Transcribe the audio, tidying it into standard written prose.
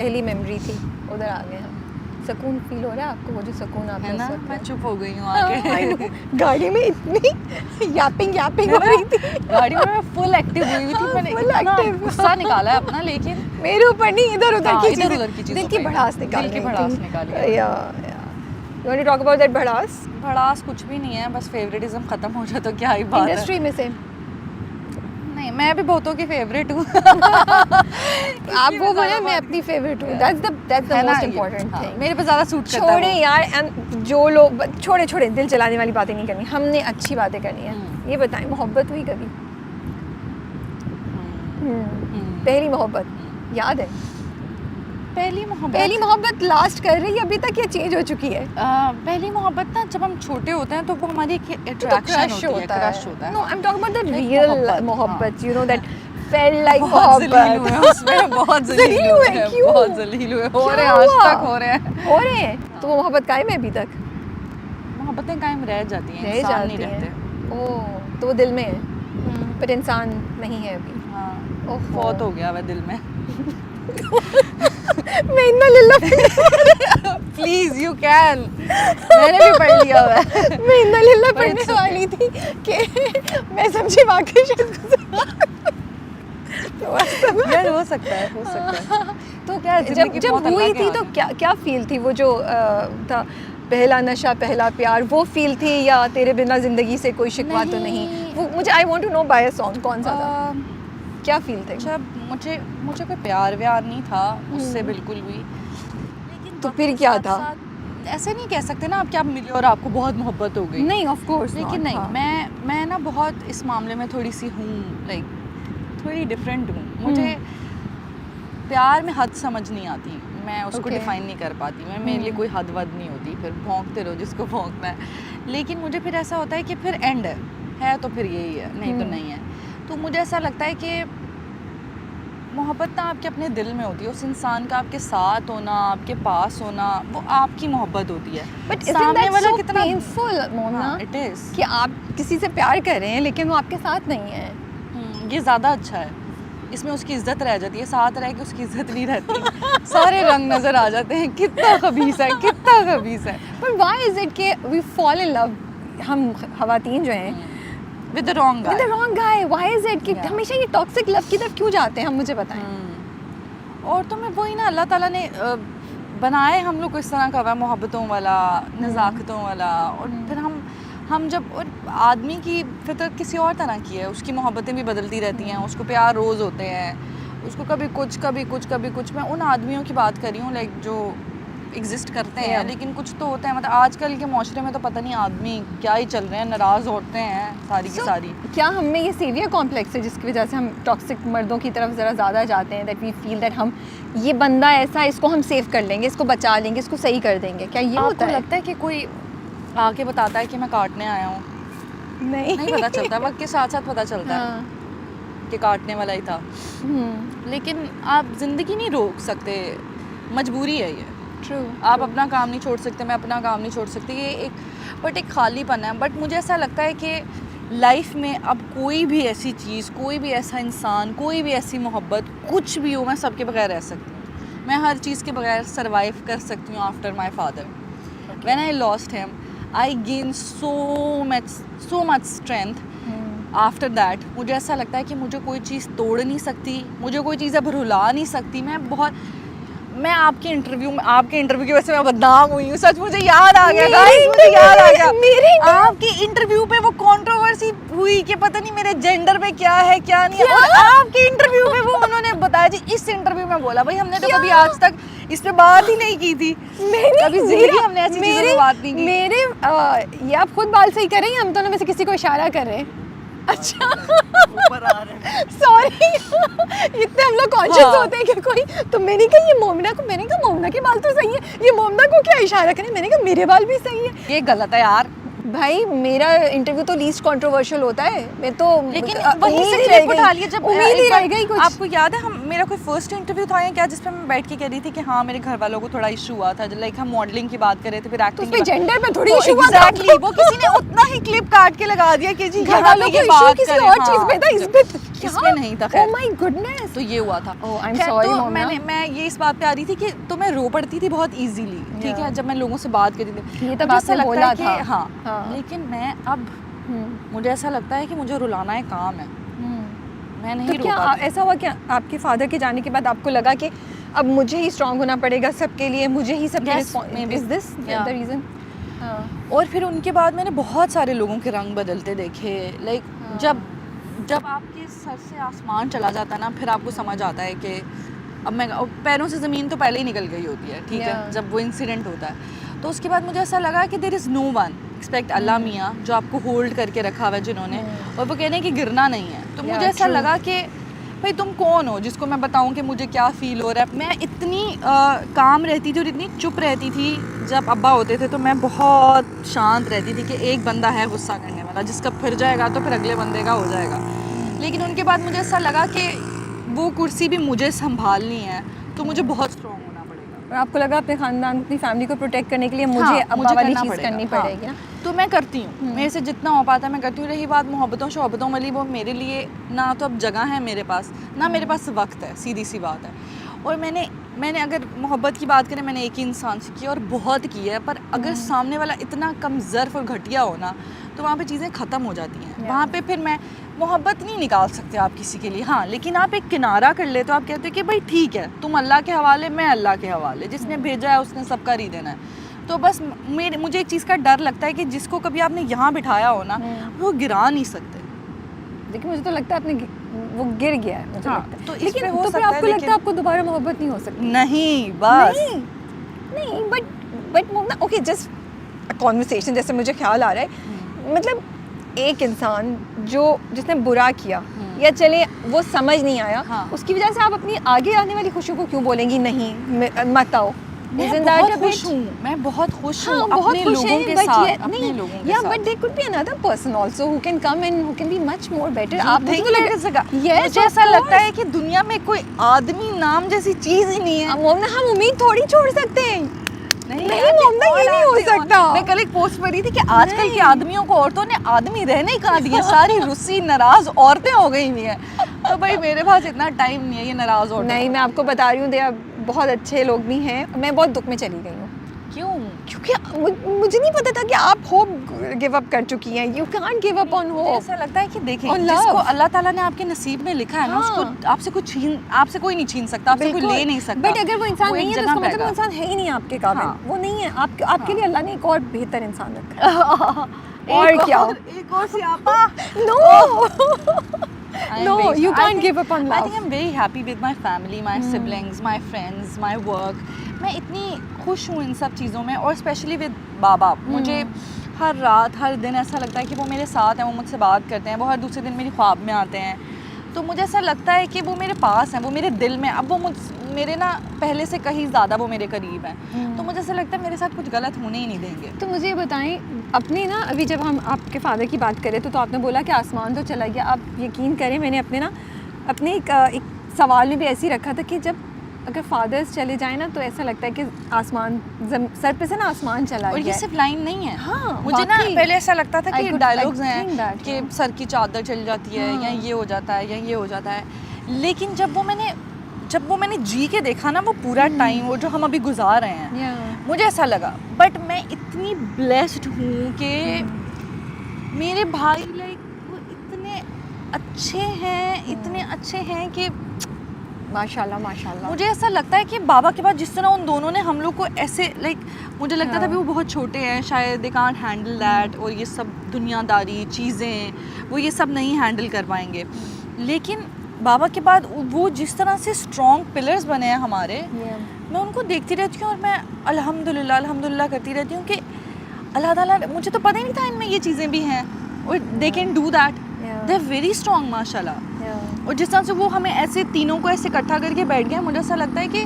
पहली मेमोरी थी, उधर आ गए हम। सुकून फील हो रहा है आपको? वो जो सुकून आप है ना, उस वक्त मैं है। चुप हो गई हूँ आके। गाड़ी में इतनी यापिंग हो रही थी। गाड़ी में मैं फुल एक्टिव हुई हुई थी, मैंने full इतना active। गुस्सा निकाला है अपना, लेकिन मेरे ऊपर नहीं, इधर उधर हाँ, की इधर उधर की चीजें, चीज़ों दिल की पे। भड़ास निकाल दिल की रही भड़ास थी। निकाली है। या you want to talk about that भड़ास? भड़ास कुछ भी नहीं है, बस फेवरेटिज्म खत्म हो जाए तो क्या ही बात है। इंडस्ट्री में से नहीं, मैं भी बहुतों की फेवरेट हूँ। आप वो बोले, मैं अपनी फेवरेट हूँ। दैट्स द है ना, मोस्ट ये, इम्पोर्टेंट हाँ, थिंग। मेरे पे ज़्यादा सूट करता है छोड़े वो। यार, and जो लोग छोड़े दिल चलाने वाली बातें नहीं करनी, हमने अच्छी बातें करनी है। ये बताएं, मोहब्बत हुई कभी? पहली मोहब्बत याद है? पहली मोहब्बत लास्ट कर रही है अभी तक या चेंज हो चुकी है? पहली मोहब्बत ना, जब हम छोटे होते हैं तो वो हमारी एक अट्रैक्शन होती है, क्रश होता है। No, I am talking about the Like real मोहब्बत, you know that felt like बहुत जलील हुए मोहब्बत। उसमें, बहुत जलील जलील हुए, हुए, क्यों? बहुत जलील हुए, हो क्या रहे हैं, आज हुआ? तक हो रहे हैं। हो रहे हैं, तो वो मोहब्बत कायम है अभी तक? मोहब्बतें कायम रह जाती हैं, रह इंसान नहीं जाती रहते। हैं। ओह, तो वो दिल में है पर इंसान नहीं है अभी। हाँ, ओहो। बहुत हो गया वह दिल में। मैं इतना लिल्ला प्लीज यू कैन, मैंने भी पढ़ लिया हुआ है। मैं इतना लिल्ला But पढ़ने it's okay. वाली थी कि मैं समझी वाकई यार हो सकता है। तो क्या जब जिंदगी जब बहुत हुई अल्लाह के थी तो हाथ क्या क्या फील थी? वो जो था पहला नशा पहला प्यार, वो फील थी, या तेरे बिना जिंदगी से कोई शिकवा तो नहीं? वो मुझे I want to know by a song, कौन सा था? क्या फील थे? जब मुझे कोई प्यार व्यार नहीं था उससे बिल्कुल भी, लेकिन तो वक्त फिर के क्या साथ था? साथ ऐसे नहीं कह सकते ना आप कि आप मिले और आपको बहुत मोहब्बत हो गई। नहीं, ऑफ कोर्स लेकिन नहीं, मैं ना बहुत इस मामले में थोड़ी सी हूँ, लाइक थोड़ी डिफरेंट हूँ। मुझे प्यार में हद समझ नहीं आती, मैं उसको Okay. डिफाइन नहीं कर पाती। मेरे लिए कोई हद वद नहीं होती, फिर भौंकते रहो जिसको भौंकना है। लेकिन मुझे फिर ऐसा होता है कि फिर एंड है तो फिर यही है, नहीं तो नहीं है। तो मुझे ऐसा लगता है कि मोहब्बत ना आपके अपने दिल में होती है, उस इंसान का आपके साथ होना, आपके पास होना, वो आपकी मोहब्बत होती है। बट सामने वाला कितना पेनफुल मोना, इट इज कि आप किसी से प्यार कर रहे हैं लेकिन वो आपके साथ नहीं है। ये ज़्यादा अच्छा है, इसमें उसकी इज्जत रह जाती है। साथ रह के उसकी इज्जत नहीं रहती। सारे रंग नजर आ जाते हैं, कितना खबीस है, कितना खबीस है। पर व्हाई इज इट कि वी फॉल इन लव, हम खवातीन जो हैं, with the wrong with the wrong guy? Why is it कि Yeah. हमेशा ये टॉक्सिक लव की तरफ क्यों जाते हैं हम? मुझे बताएं। और तो मैं वही ना, अल्लाह ताला ने बनाए हम लोग को इस तरह का हुआ, मोहब्बतों वाला, नज़ाकतों वाला। और फिर हम जब, और आदमी की फितरत किसी और तरह की है, उसकी मोहब्बतें भी बदलती रहती हैं, उसको प्यार रोज़ होते हैं, उसको कभी कुछ कभी कुछ कभी कुछ। मैं उन आदमियों की बात कर रही हूँ लाइक जो एग्जिस्ट करते हैं, Yeah. लेकिन कुछ तो होता है। मतलब आजकल के माशरे में तो पता नहीं आदमी क्या ही चल रहे हैं, नाराज़ होते हैं सारी की So, सारी। क्या हम में ये सेवियर कॉम्प्लेक्स है जिसकी वजह से हम टॉक्सिक मर्दों की तरफ ज़रा ज़्यादा जाते हैं? दैट वी फील दैट हम, ये बंदा ऐसा है, इसको हम सेव कर लेंगे, इसको बचा लेंगे, इसको सही कर देंगे। क्या ये होता आपको है? लगता है कि कोई आके बताता है कि मैं काटने आया हूँ? नहीं नहीं पता चलता, वक्त के साथ साथ पता चलता है हाँ। कि काटने वाला ही था। लेकिन आप ज़िंदगी नहीं रोक सकते, मजबूरी है ये। ट्रू। आप अपना काम नहीं छोड़ सकते, मैं अपना काम नहीं छोड़ सकती। ये एक खालीपन है। बट मुझे ऐसा लगता है कि लाइफ में अब कोई भी ऐसी चीज़, कोई भी ऐसा इंसान, कोई भी ऐसी मोहब्बत, कुछ भी हो, मैं सबके बगैर रह सकती हूँ। मैं हर चीज़ के बगैर सर्वाइव कर सकती हूँ। After my father, when I lost him, I gain so much strength. After that मुझे ऐसा लगता है कि मुझे कोई चीज़ तोड़ नहीं सकती, मुझे कोई चीज़ अब रुला नहीं सकती। मैं आपके इंटरव्यू की वजह से मैं बदनाम हुई हूँ। सच, मुझे याद आ गया गाइस, मुझे याद आ गया आपके इंटरव्यू पे वो कंट्रोवर्सी हुई कि पता नहीं मेरे जेंडर पे क्या है क्या नहीं है। और आपके इंटरव्यू पे वो उन्होंने बताया जी, इस इंटरव्यू में बोला। भाई हमने तो कभी आज तक इस पे बात ही नहीं की थी, कभी जिंदगी हमने ऐसी चीज़ों पे बात नहीं की। ये आप खुद बाल सही कर रही हैं, हम दोनों में से किसी को इशारा कर रहे हैं। अच्छा ऊपर आ रहे हैं। सॉरी इतने हम लोग कॉन्शियस होते हैं कि कोई, तो मैंने कहा ये मोमिना को, मैंने कहा मोमिना के बाल तो सही है, ये मोमिना को क्या इशारा करें, मैंने कहा मेरे बाल भी सही है। ये गलत है यार, भाई मेरा इंटरव्यू तो लीस्ट कंट्रोवर्शियल होता है, मैं तो लेकिन उम्मीद वहीं ही से रह क्लिप गई। उठा लिया जब उम्मीद ही एक रह बार गई कुछ। आपको याद है, हम मेरा कोई फर्स्ट इंटरव्यू था या क्या, जिसपे मैं बैठ के कह रही थी कि हाँ मेरे घर वालों को थोड़ा इशू हुआ था, लाइक हम मॉडलिंग की बात कर रहे थे, फिर तो एक्टिंग उसमें जेंडर पे थोड़ी इशू हुआ था। एग्जैक्टली वो किसी ने उतना ही क्लिप काट के लगा दिया कि जी घर यहाँ वालों पे को ये इशू बात किसी करें, और चीज पे था, इस पे इस पे नहीं था। खैर ओह माय गुडनेस। तो ये हुआ था। Oh, I'm खैर, sorry, तो मोमना। मैं ये इस बात पे आ रही थी कि तो मैं रो पड़ती थी बहुत इजीली, ठीक है, Yeah. जब मैं लोगों से बात करती थी। ये तो मुझे ऐसा आपने लगता बोला है कि था। हाँ, हाँ। लेकिन मैं अब मुझे ऐसा लगता है कि मुझे रुलाना एक काम है, मैं नहीं तो रो क्या पाती। ऐसा हुआ क्या आपके फादर के जाने के बाद आपको लगा कि अब मुझे ही स्ट्रांग होना पड़ेगा सबके लिए, मुझे ही सबके Yes, maybe. Is this Yeah. The reason? और फिर उनके बाद मैंने बहुत सारे लोगों के रंग बदलते देखे, लाइक हाँ। जब आपके सर से आसमान चला जाता है ना, फिर आपको समझ आता है कि अब मैं पैरों से ज़मीन तो पहले ही निकल गई होती है, ठीक Yeah. है, जब वो इंसिडेंट होता है। तो उसके बाद मुझे ऐसा लगा कि there is no one except अल्लाह मियाँ, जो आपको होल्ड करके रखा हुआ है जिन्होंने, और वो कहने कि गिरना नहीं है। तो Yeah, मुझे ऐसा true. लगा कि भाई तुम कौन हो जिसको मैं बताऊं कि मुझे क्या फ़ील हो रहा है। मैं इतनी काम रहती थी और इतनी चुप रहती थी, जब अब्बा होते थे तो मैं बहुत शांत रहती थी कि एक बंदा है गुस्सा करने वाला, जिसका फिर जाएगा तो फिर अगले बंदे का हो जाएगा। लेकिन उनके बाद मुझे ऐसा लगा कि वो कुर्सी भी मुझे संभालनी है, तो मुझे बहुत स्ट्रॉन्ग होना पड़ेगा। और आपको लगा अपने खानदान, अपनी फैमिली को प्रोटेक्ट करने के लिए मुझे हाँ, अब्बा वाली करना चीज़ पड़ेगा, करनी हाँ। पड़ेगी ना। तो मैं करती हूँ, मेरे से जितना हो पाता है मैं करती हूँ। रही बात मोहब्बतों शोहब्बतों वाली, वो मेरे लिए ना तो अब जगह है मेरे पास, ना मेरे पास वक्त है, सीधी सी बात है। और मैंने अगर मोहब्बत की बात करें, मैंने एक ही इंसान से की और बहुत की है, पर अगर सामने वाला इतना कम ज़र्फ़ और घटिया हो ना, तो वहाँ पे चीज़ें ख़त्म हो जाती हैं। वहाँ पे फिर मैं मोहब्बत नहीं निकाल सकते आप किसी के लिए, हाँ, लेकिन आप एक किनारा कर ले तो आप कहते हो कि भाई ठीक है, तुम अल्लाह के हवाले, मैं अल्लाह के हवाले, जिसने भेजा है उसने सब कर ही देना है। तो बस मुझे एक चीज़ का डर लगता है कि जिसको कभी आपने यहाँ बिठाया हो ना, वो गिरा नहीं सकते। लेकिन मुझे तो लगता है आपने वो गिर गया है, मुझे हाँ, लगता है। तो इस लेकिन पे हो तो फिर सकता है, आपको लगता लेकिन- है आपको दोबारा मोहब्बत नहीं हो सकती? नहीं, बस नहीं, बट मोमना, ओके, जस्ट कॉन्वर्सेशन जैसे मुझे ख्याल आ रहा है, मतलब एक इंसान जिसने बुरा किया या चले वो समझ नहीं आया, हाँ। उसकी वजह से आप अपनी आगे आने वाली खुशियों को क्यों बोलेंगी नहीं, मत आओ? मैं Isn't that बहुत a bit- खुश हूँ, मैं बहुत खुश हूँ हाँ, बहुत अपने खुश लोगों हैं, के but साथ, yet- अपने नहीं, लोगों के yeah, साथ। but there could be another person also who can come and who can be much more better. You आप मुझे think तो there is a guy? Yes, मुझे of ऐसा लगता course. है कि दुनिया में कोई आदमी नाम जैसी चीज ही नहीं है। मोमना, हम उम्मीद थोड़ी छोड़ सकते हैं। नहीं, यार, मोमना, ये और नहीं हो आदमी- सकता। मैं कल एक पोस्ट पढ़ी थी कि आजकल नहीं। की आदमियों को, औरतों ने आदमी रहने ही कहाँ दिया, सारी रुस्सी नाराज औरतें हो गई हुई हैं। तो भाई मेरे पास इतना टाइम नहीं है ये नाराज औरतें। नहीं, मैं आपको बता रही हूँ, दे बहुत अच्छे लोग भी हैं। मैं बहुत दुख में चली गई हूँ क्यों? क्योंकि मुझे नहीं पता था कि आप होप गिव अप कर चुकी हैं। You can't give up on मुझे होप। ऐसा लगता है कि देखें, On love. जिसको अल्लाह ताला ने आपके नसीब में लिखा है ना, हाँ। उसको आपसे कोई नहीं छीन सकता, आपसे कोई ले नहीं सकता। बट अगर वो इंसान एक नहीं है तो जगह उसका मतलब पेगा। वो इंसान है ही नहीं आपके काबिल। हाँ। वो नहीं है आपके लिए अल्लाह ने एक और बेहतर इंसान रखा है। और क्या? एक और सियापा। No, you can't give up on I love. think I'm very happy with my family, my siblings, my friends, my work. मैं इतनी खुश हूँ इन सब चीज़ों में, और स्पेशली विद बाबा। मुझे हर रात हर दिन ऐसा लगता है कि वो मेरे साथ हैं, वो मुझसे बात करते हैं, वो हर दूसरे दिन मेरी ख्वाब में आते हैं। तो मुझे ऐसा लगता है कि वो मेरे पास हैं, वो मेरे दिल में। अब वो मेरे ना पहले से कहीं ज़्यादा वो मेरे करीब हैं। तो मुझे ऐसा लगता है मेरे साथ कुछ गलत होने ही नहीं देंगे। तो मुझे ये बताएं, अपने ना अभी जब हम आपके फादर की बात करें तो आपने बोला कि आसमान तो चला गया। आप यकीन करें, मैंने अपने एक सवाल में भी ऐसे ही रखा था कि जब अगर फादर्स चले जाए ना तो ऐसा लगता है कि आसमान सर पे से ना आसमान चला और गया ये है। सिर्फ लाइन नहीं है। हाँ, मुझे ना वाकई। पहले ऐसा लगता था I कि could- डायलॉग्स I think हैं that, कि yeah. सर की चादर चल जाती है, हाँ। या ये हो जाता है, या ये हो जाता है। लेकिन जब वो मैंने जी के देखा ना, वो पूरा टाइम वो जो हम अभी गुजार रहे हैं, Yeah. मुझे ऐसा लगा। बट मैं इतनी ब्लेस्ड हूँ कि मेरे भाई वो इतने अच्छे हैं कि माशाल्लाह माशाल्लाह। मुझे ऐसा लगता है कि बाबा के बाद जिस तरह उन दोनों ने हम लोग को ऐसे मुझे लगता था हाँ। कि वो बहुत छोटे हैं, शायद दे कांट हैंडल दैट, और ये सब दुनियादारी चीज़ें वो ये सब नहीं हैंडल कर पाएंगे। लेकिन बाबा के बाद वो जिस तरह से स्ट्रॉन्ग पिलर्स बने हैं हमारे, Yeah. मैं उनको देखती रहती हूँ और मैं अल्हम्दुलिल्लाह करती रहती हूँ कि अल्लाह ताला, मुझे तो पता ही नहीं था इनमें ये चीज़ें भी हैं और they can do that. Yeah. They are very strong माशाल्लाह। Yeah. और जिस तरह से वो हमें ऐसे तीनों को ऐसे इकट्ठा करके बैठ गए, मुझे ऐसा लगता है कि